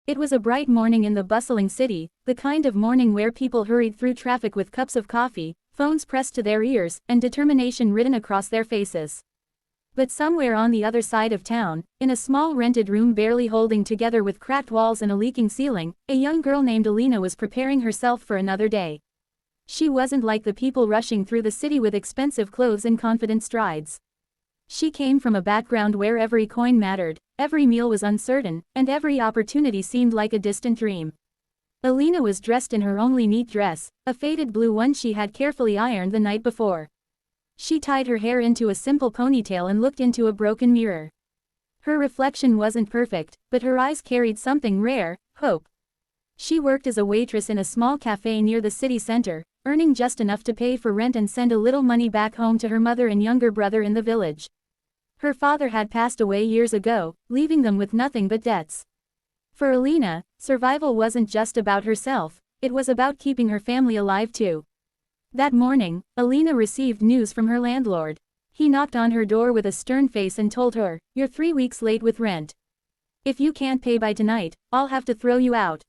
It was a bright morning in the bustling city, the kind of morning where people hurried through traffic with cups of coffee, phones pressed to their ears, and determination written across their faces. But somewhere on the other side of town, in a small rented room barely holding together with cracked walls and a leaking ceiling, a young girl named Alina was preparing herself for another day. She wasn't like the people rushing through the city with expensive clothes and confident strides. She came from a background where every coin mattered, every meal was uncertain, and every opportunity seemed like a distant dream. Alina was dressed in her only neat dress, a faded blue one she had carefully ironed the night before. She tied her hair into a simple ponytail and looked into a broken mirror. Her reflection wasn't perfect, but her eyes carried something rare, hope. She worked as a waitress in a small cafe near the city center, earning just enough to pay for rent and send a little money back home to her mother and younger brother in the village. Her father had passed away years ago, leaving them with nothing but debts. For Alina, survival wasn't just about herself, it was about keeping her family alive too. That morning, Alina received news from her landlord. He knocked on her door with a stern face and told her, "You're 3 weeks late with rent. If you can't pay by tonight, I'll have to throw you out."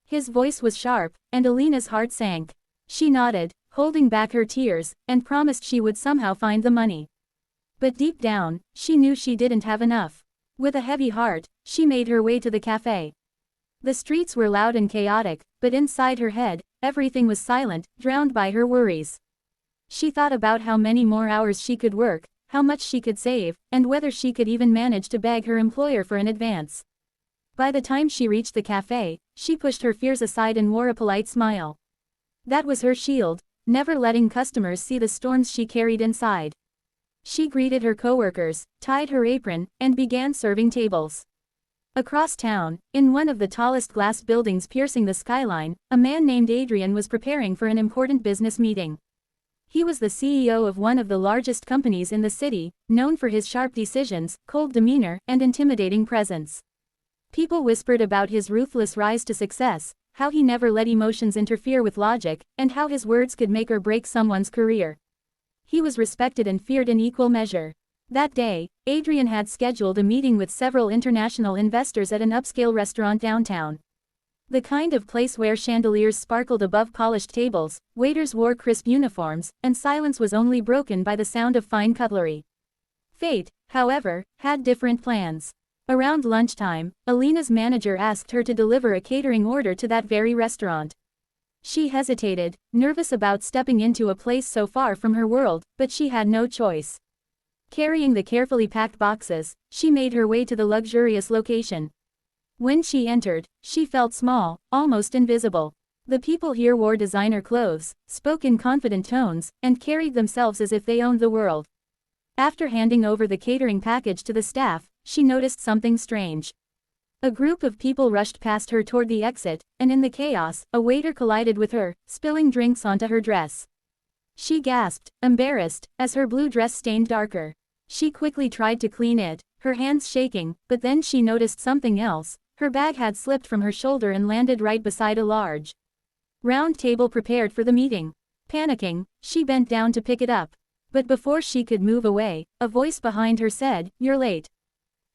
His voice was sharp, and Alina's heart sank. She nodded, holding back her tears, and promised she would somehow find the money. But deep down, she knew she didn't have enough. With a heavy heart, she made her way to the cafe. The streets were loud and chaotic, but inside her head, everything was silent, drowned by her worries. She thought about how many more hours she could work, how much she could save, and whether she could even manage to beg her employer for an advance. By the time she reached the cafe, she pushed her fears aside and wore a polite smile. That was her shield, never letting customers see the storms she carried inside. She greeted her coworkers, tied her apron, and began serving tables. Across town, in one of the tallest glass buildings piercing the skyline, a man named Adrian was preparing for an important business meeting. He was the CEO of one of the largest companies in the city, known for his sharp decisions, cold demeanor, and intimidating presence. People whispered about his ruthless rise to success, how he never let emotions interfere with logic, and how his words could make or break someone's career. He was respected and feared in equal measure. That day, Adrian had scheduled a meeting with several international investors at an upscale restaurant downtown. The kind of place where chandeliers sparkled above polished tables, waiters wore crisp uniforms, and silence was only broken by the sound of fine cutlery. Fate, however, had different plans. Around lunchtime, Alina's manager asked her to deliver a catering order to that very restaurant. She hesitated, nervous about stepping into a place so far from her world, but she had no choice. Carrying the carefully packed boxes, she made her way to the luxurious location. When she entered, she felt small, almost invisible. The people here wore designer clothes, spoke in confident tones, and carried themselves as if they owned the world. After handing over the catering package to the staff, she noticed something strange. A group of people rushed past her toward the exit, and in the chaos, a waiter collided with her, spilling drinks onto her dress. She gasped, embarrassed, as her blue dress stained darker. She quickly tried to clean it, her hands shaking, but then she noticed something else. Her bag had slipped from her shoulder and landed right beside a large, round table prepared for the meeting. Panicking, she bent down to pick it up. But before she could move away, a voice behind her said, "You're late.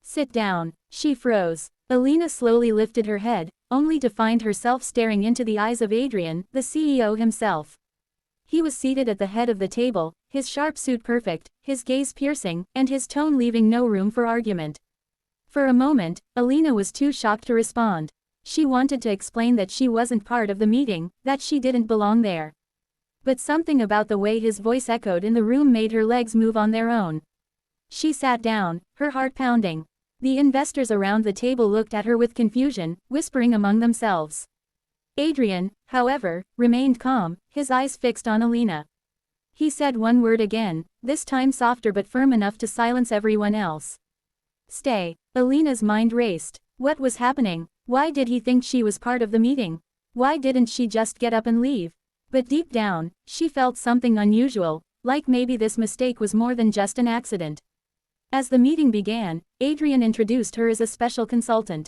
Sit down." She froze. Alina slowly lifted her head, only to find herself staring into the eyes of Adrian, the CEO himself. He was seated at the head of the table, his sharp suit perfect, his gaze piercing, and his tone leaving no room for argument. For a moment, Alina was too shocked to respond. She wanted to explain that she wasn't part of the meeting, that she didn't belong there. But something about the way his voice echoed in the room made her legs move on their own. She sat down, her heart pounding. The investors around the table looked at her with confusion, whispering among themselves. Adrian, however, remained calm, his eyes fixed on Alina. He said one word again, this time softer but firm enough to silence everyone else. "Stay." Alina's mind raced. What was happening? Why did he think she was part of the meeting? Why didn't she just get up and leave? But deep down, she felt something unusual, like maybe this mistake was more than just an accident. As the meeting began, Adrian introduced her as a special consultant.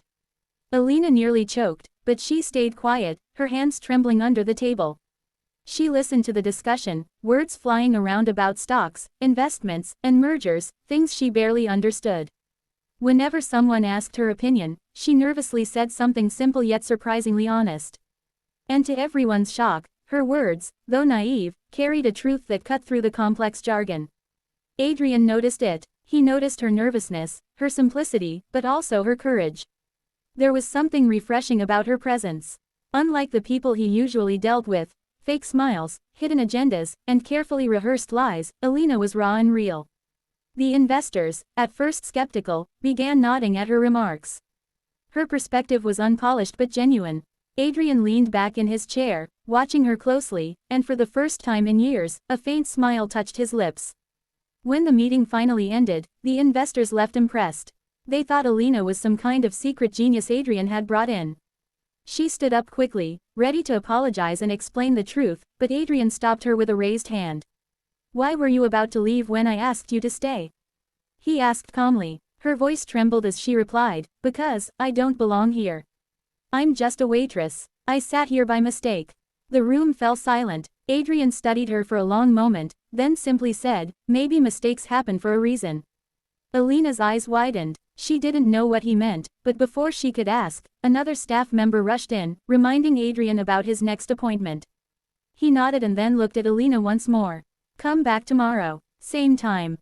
Alina nearly choked, but she stayed quiet, her hands trembling under the table. She listened to the discussion, words flying around about stocks, investments, and mergers, things she barely understood. Whenever someone asked her opinion, she nervously said something simple yet surprisingly honest. And to everyone's shock, her words, though naive, carried a truth that cut through the complex jargon. Adrian noticed it. He noticed her nervousness, her simplicity, but also her courage. There was something refreshing about her presence. Unlike the people he usually dealt with, fake smiles, hidden agendas, and carefully rehearsed lies, Alina was raw and real. The investors, at first skeptical, began nodding at her remarks. Her perspective was unpolished but genuine. Adrian leaned back in his chair, watching her closely, and for the first time in years, a faint smile touched his lips. When the meeting finally ended, the investors left impressed. They thought Alina was some kind of secret genius Adrian had brought in. She stood up quickly, ready to apologize and explain the truth, but Adrian stopped her with a raised hand. "Why were you about to leave when I asked you to stay?" he asked calmly. Her voice trembled as she replied, "Because I don't belong here. I'm just a waitress. I sat here by mistake." The room fell silent. Adrian studied her for a long moment, then simply said, "Maybe mistakes happen for a reason." Alina's eyes widened. She didn't know what he meant, but before she could ask, another staff member rushed in, reminding Adrian about his next appointment. He nodded and then looked at Alina once more. "Come back tomorrow. Same time."